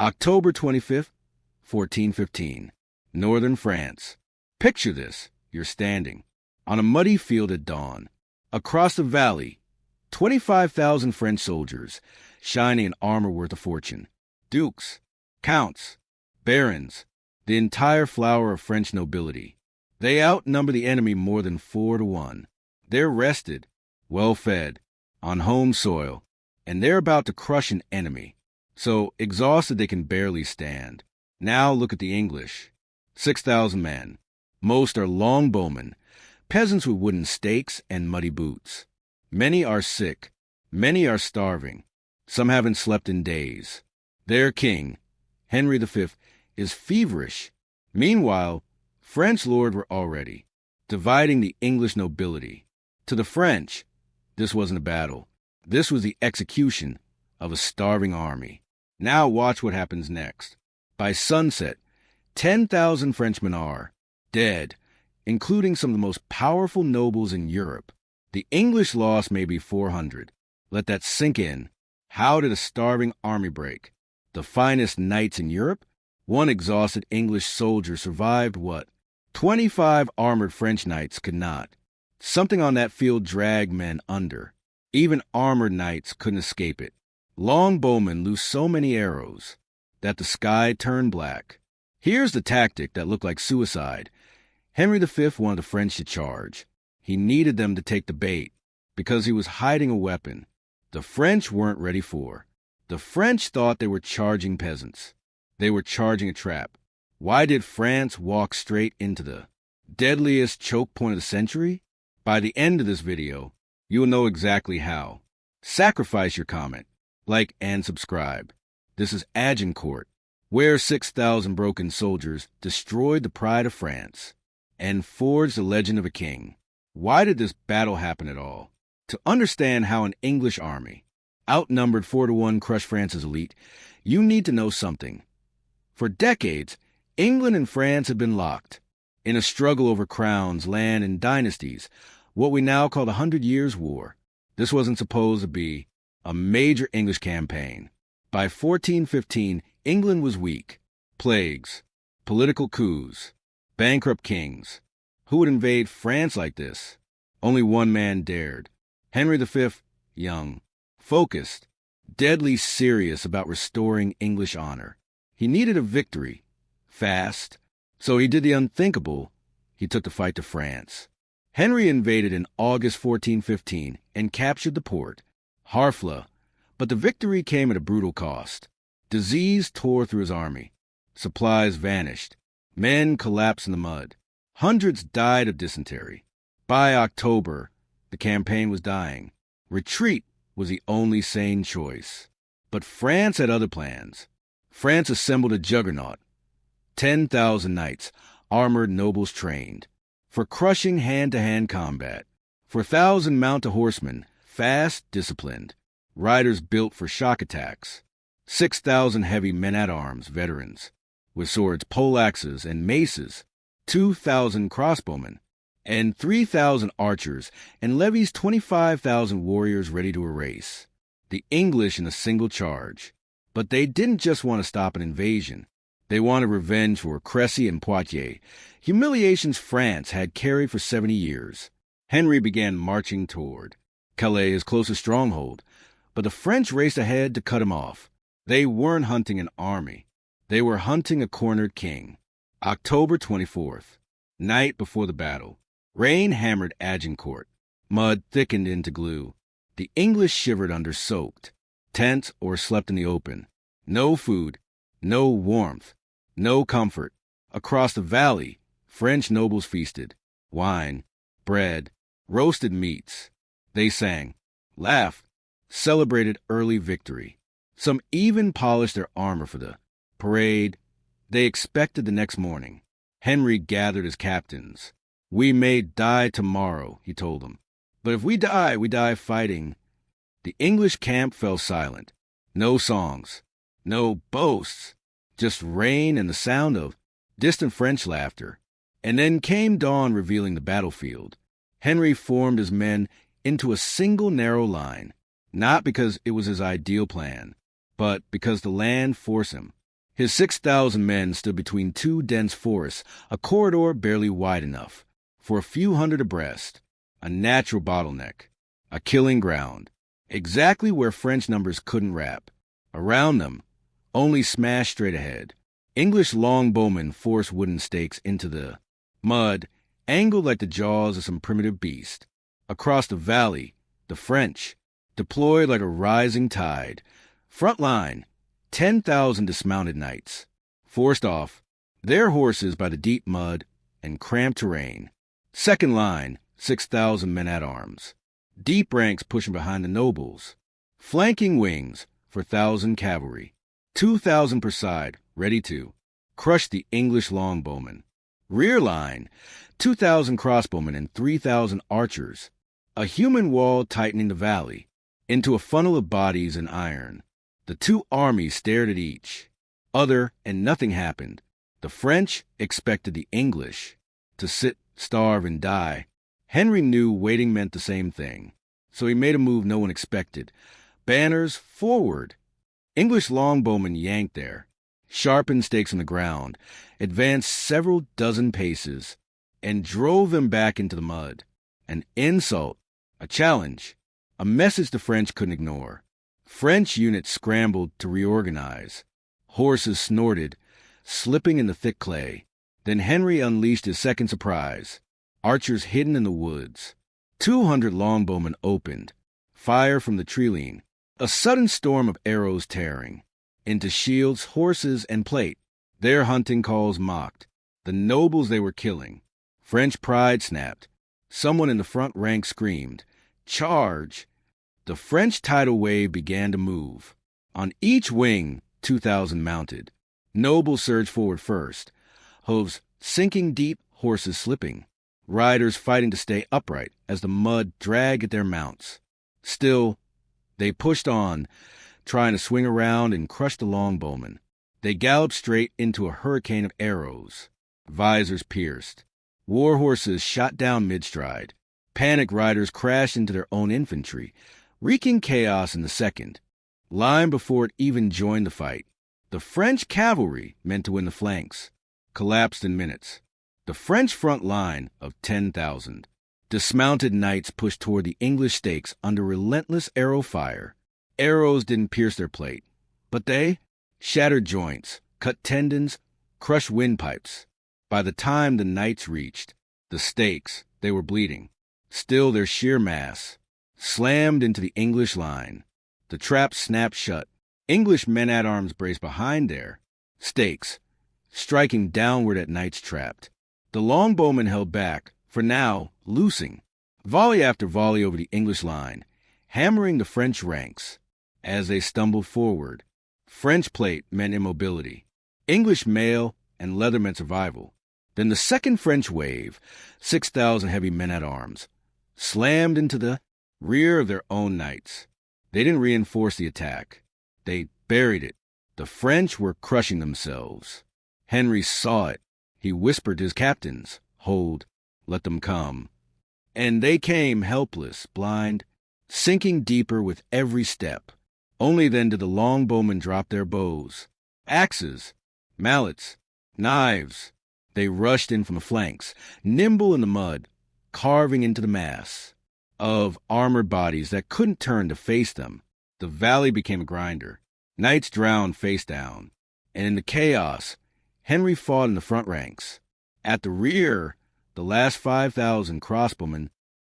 October 25th, 1415. Northern France. Picture this. You're standing on a muddy field at dawn. Across the valley, 25,000 French soldiers, shining in armor worth a fortune. Dukes, counts, barons, the entire flower of French nobility. They outnumber the enemy more than 4 to 1. They're rested, well-fed, on home soil, and they're about to crush an enemy, so exhausted they can barely stand. Now look at the English. 6,000 men. Most are longbowmen, peasants with wooden stakes and muddy boots. Many are sick. Many are starving. Some haven't slept in days. Their king, Henry V, is feverish. Meanwhile, French lords were already dividing the English nobility. To the French, this wasn't a battle. This was the execution of a starving army. Now watch what happens next. By sunset, 10,000 Frenchmen are dead, including some of the most powerful nobles in Europe. The English loss may be 400. Let that sink in. How did a starving army break? The finest knights in Europe? One exhausted English soldier survived what 25 armored French knights could not. Something on that field dragged men under. Even armored knights couldn't escape it. Longbowmen loosed so many arrows that the sky turned black. Here's the tactic that looked like suicide. Henry V wanted the French to charge. He needed them to take the bait because he was hiding a weapon the French weren't ready for. The French thought they were charging peasants. They were charging a trap. Why did France walk straight into the deadliest choke point of the century? By the end of this video, you will know exactly how. Sacrifice your comment, like, and subscribe. This is Agincourt, where 6,000 broken soldiers destroyed the pride of France and forged the legend of a king. Why did this battle happen at all? To understand how an English army, outnumbered 4 to 1, crushed France's elite, you need to know something. For decades, England and France have been locked in a struggle over crowns, land, and dynasties, what we now call the 100 Years' War. This wasn't supposed to be a major English campaign. By 1415, England was weak. Plagues, political coups, bankrupt kings. Who would invade France like this? Only one man dared. Henry V, young, focused, deadly serious about restoring English honor. He needed a victory, fast, so he did the unthinkable. He took the fight to France. Henry invaded in August 1415 and captured the port, Harfleur, but the victory came at a brutal cost. Disease tore through his army. Supplies vanished. Men collapsed in the mud. Hundreds died of dysentery. By October, the campaign was dying. Retreat was the only sane choice. But France had other plans. France assembled a juggernaut. 10,000 knights, armored nobles trained, for crushing hand-to-hand combat. 4,000 mounted horsemen, fast, disciplined. Riders built for shock attacks. 6,000 heavy men-at-arms, veterans, with swords, poleaxes, and maces. 2,000 crossbowmen, and 3,000 archers, and levies 25,000 warriors ready to erase the English in a single charge. But they didn't just want to stop an invasion. They wanted revenge for Crécy and Poitiers, humiliations France had carried for 70 years. Henry began marching toward Calais, his closest stronghold, but the French raced ahead to cut him off. They weren't hunting an army. They were hunting a cornered king. October 24th, night before the battle. Rain hammered Agincourt. Mud thickened into glue. The English shivered under soaked tents or slept in the open. No food, no warmth, no comfort. Across the valley, French nobles feasted. Wine, bread, roasted meats. They sang, laughed, celebrated early victory. Some even polished their armor for the parade they expected the next morning. Henry gathered his captains. We may die tomorrow, he told them. But if we die fighting. The English camp fell silent. No songs, no boasts, just rain and the sound of distant French laughter. And then came dawn, revealing the battlefield. Henry formed his men into a single narrow line, not because it was his ideal plan, but because the land forced him. His 6,000 men stood between two dense forests, a corridor barely wide enough for a few hundred abreast, a natural bottleneck, a killing ground, exactly where French numbers couldn't wrap. Around them, only smash straight ahead. English longbowmen forced wooden stakes into the mud, angled like the jaws of some primitive beast. Across the valley, the French, deployed like a rising tide. Front line, 10,000 dismounted knights, forced off, their horses by the deep mud and cramped terrain. Second line, 6,000 men-at-arms, deep ranks pushing behind the nobles. Flanking wings for 1,000 cavalry, 2,000 per side, ready to crush the English longbowmen. Rear line, 2,000 crossbowmen and 3,000 archers. A human wall tightening the valley into a funnel of bodies and iron. The two armies stared at each other, and nothing happened. The French expected the English to sit, starve, and die. Henry knew waiting meant the same thing, so he made a move no one expected. Banners forward. English longbowmen yanked there, sharpened stakes on the ground, advanced several dozen paces, and drove them back into the mud. An insult, a challenge, a message the French couldn't ignore. French units scrambled to reorganize. Horses snorted, slipping in the thick clay. Then Henry unleashed his second surprise. Archers hidden in the woods. 200 longbowmen opened fire from the treeline. A sudden storm of arrows tearing into shields, horses, and plate. Their hunting calls mocked the nobles they were killing. French pride snapped. Someone in the front rank screamed, "Charge!" The French tidal wave began to move. On each wing, 2,000 mounted. Nobles surged forward first, hooves sinking deep, horses slipping, riders fighting to stay upright as the mud dragged at their mounts. Still, they pushed on, trying to swing around and crush the longbowmen. They galloped straight into a hurricane of arrows, visors pierced. War horses shot down mid-stride. Panicked riders crashed into their own infantry, wreaking chaos in the second. Line before it even joined the fight. The French cavalry, meant to win the flanks, collapsed in minutes. The French front line of 10,000. Dismounted knights pushed toward the English stakes under relentless arrow fire. Arrows didn't pierce their plate, but they shattered joints, cut tendons, crushed windpipes. By the time the knights reached the stakes, they were bleeding. Still, their sheer mass slammed into the English line. The trap snapped shut. English men-at-arms braced behind their stakes, striking downward at knights trapped. The longbowmen held back, for now, loosing. Volley after volley over the English line, hammering the French ranks. As they stumbled forward, French plate meant immobility. English mail and leather meant survival. Then the second French wave, 6,000 heavy men-at-arms, slammed into the rear of their own knights. They didn't reinforce the attack. They buried it. The French were crushing themselves. Henry saw it. He whispered to his captains, "Hold, let them come." And they came helpless, blind, sinking deeper with every step. Only then did the longbowmen drop their bows, axes, mallets, knives. They rushed in from the flanks, nimble in the mud, carving into the mass of armored bodies that couldn't turn to face them. The valley became a grinder. Knights drowned face down. And in the chaos, Henry fought in the front ranks. At the rear, the last 5,000 crossbowmen